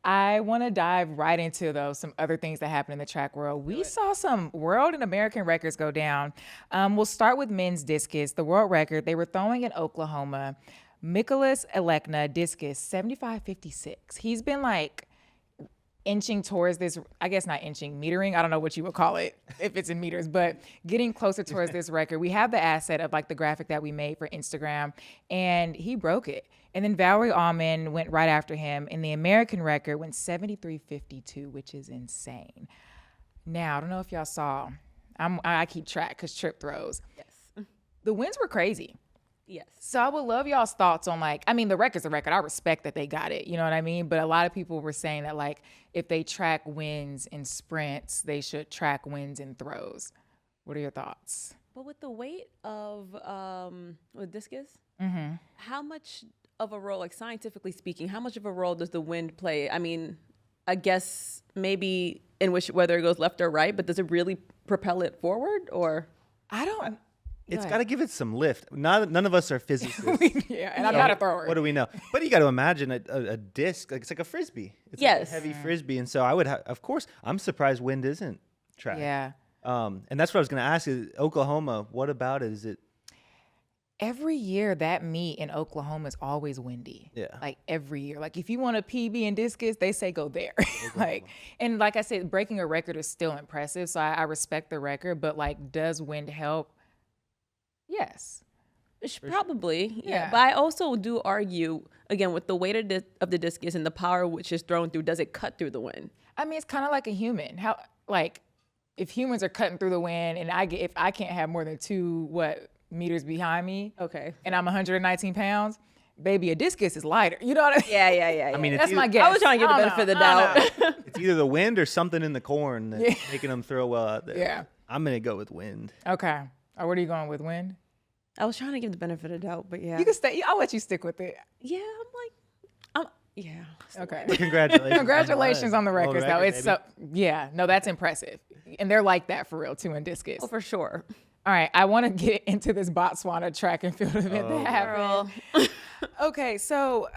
I want to dive right into, though, some other things that happened in the track world. We saw some world and American records go down. We'll start with men's discus. The world record, they were throwing in Oklahoma. Nicholas Elekna, discus, 75.56. He's been like inching towards this, I guess not inching, metering. I don't know what you would call it if it's in meters, but getting closer towards this record. We have the asset of like the graphic that we made for Instagram, and he broke it. And then Valerie Allman went right after him, and the American record went 73.52, which is insane. Now, I don't know if y'all saw, I keep track because Trip throws. Yes. The wins were crazy. Yes. So I would love y'all's thoughts on like, I mean, the record's a record. I respect that they got it. You know what I mean? But a lot of people were saying that like, if they track wins in sprints, they should track wins in throws. What are your thoughts? But with the weight of with discus, how much of a role, like scientifically speaking, how much of a role does the wind play? I mean, I guess maybe in which whether it goes left or right, but does it really propel it forward or? I don't. It's got to give it some lift. None of us are physicists. Yeah, and I'm not a thrower. What do we know? But you got to imagine a disc. Like, it's like a frisbee. It's like a heavy frisbee, and so I would. Of course, I'm surprised wind isn't tracked. Yeah. And that's what I was going to ask. Is Oklahoma? What about it? Is it? Every year that meet in Oklahoma is always windy. Yeah. Like every year. Like if you want a PB in discus, they say go there. Like, and like I said, breaking a record is still impressive. So I respect the record, but like, does wind help? Yes. Probably, Yeah. But I also do argue, again, with the weight of the discus and the power which is thrown through, does it cut through the wind? I mean, it's kind of like a human. How, like, if humans are cutting through the wind and if I can't have more than 2 meters behind me, Okay. and I'm 119 pounds, baby, a discus is lighter. You know what I mean? Yeah. I mean, That's my guess. I was trying to give the benefit of the doubt. It's either the wind or something in the corn that's making them throw well out there. Yeah. I'm gonna go with wind. Okay. What are you going with, wind? I was trying to give the benefit of the doubt, but yeah. You can stay. I'll let you stick with it. Yeah, yeah. Okay. But congratulations. Congratulations on the Whole records, though. record, It's baby. no, that's impressive. And they're like that for real, too, in discus. Oh, for sure. All right, I want to get into this Botswana track and field event that happened. Okay, so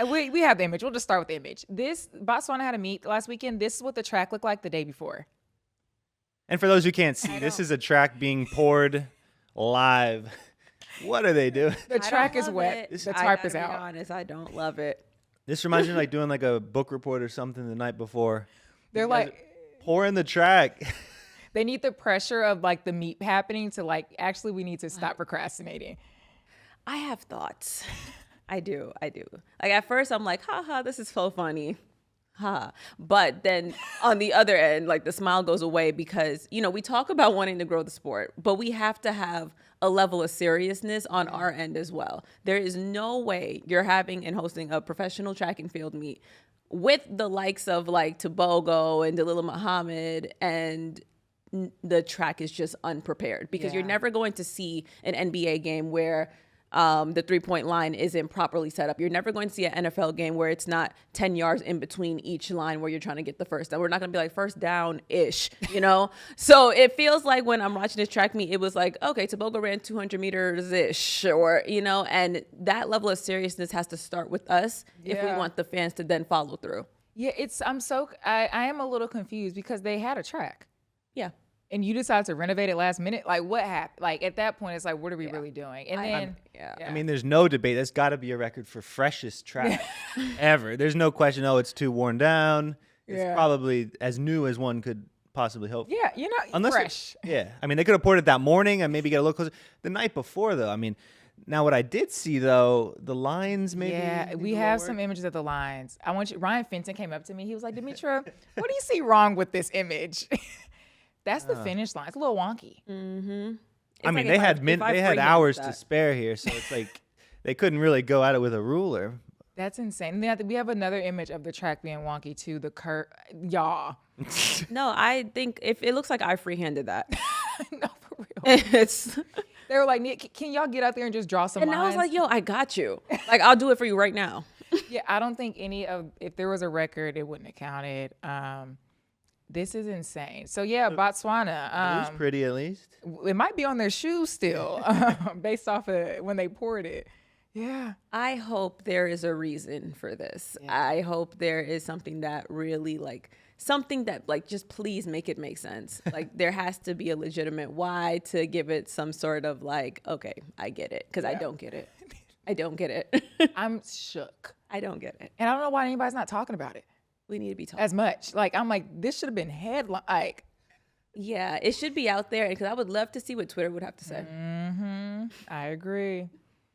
we have the image. We'll just start with the image. This Botswana had a meet last weekend. This is what the track looked like the day before. And for those who can't see, this is a track being poured live. What are they doing? The track is wet. The tarp is I gotta out. be honest, I don't love it. This reminds me of like doing like a book report or something the night before. They're These guys like, are pouring the track. they need the pressure of like the meet happening to like, actually, we need to stop procrastinating. I have thoughts. I do. Like at first I'm like, haha, this is so funny. Ha. But then on the other end, like the smile goes away because, we talk about wanting to grow the sport, but we have to have a level of seriousness on our end as well. There is no way you're having and hosting a professional track and field meet with the likes of like Tobogo and Dalilah Muhammad, and the track is just unprepared because you're never going to see an NBA game where the 3-point line isn't properly set up. You're never going to see an NFL game where it's not 10 yards in between each line where you're trying to get the first down. We're not going to be like first down-ish, So it feels like when I'm watching this track meet, it was like, okay, Tobogo ran 200 meters-ish, or, and that level of seriousness has to start with us if we want the fans to then follow through. Yeah, I am a little confused because they had a track. Yeah. And you decided to renovate it last minute? Like, what happened? Like, at that point, it's like, what are we really doing? And then, I mean, there's no debate. That's got to be a record for freshest track ever. There's no question, it's too worn down. It's probably as new as one could possibly hope. Yeah, Unless fresh. I mean, they could have poured it that morning and maybe get a little closer. The night before, though, I mean, now what I did see, though, the lines maybe. Yeah, we have some images of the lines. Ryan Fenton came up to me. He was like, Demetra, what do you see wrong with this image? That's the finish line. It's a little wonky. Mm-hmm. I mean, they had hours to spare here, so it's like they couldn't really go at it with a ruler. That's insane. And we have another image of the track being wonky too. The curve, y'all. No, I think if it looks like I freehanded that. No, for real. It's. They were like, Nick, can y'all get out there and just draw some lines? And I was like, yo, I got you. Like, I'll do it for you right now. Yeah, I don't think if there was a record, it wouldn't have counted. This is insane. So yeah, Botswana. It was pretty at least. It might be on their shoes still, based off of when they poured it. Yeah. I hope there is a reason for this. I hope there is something that really just please make it make sense. Like there has to be a legitimate why to give it some sort of like, okay, I get it. Because I don't get it. I don't get it. I'm shook. I don't get it. And I don't know why anybody's not talking about it We need to be talking. as much. Like, I'm like, this should have been headline. Like, Yeah, it should be out there because I would love to see what Twitter would have to say. I agree.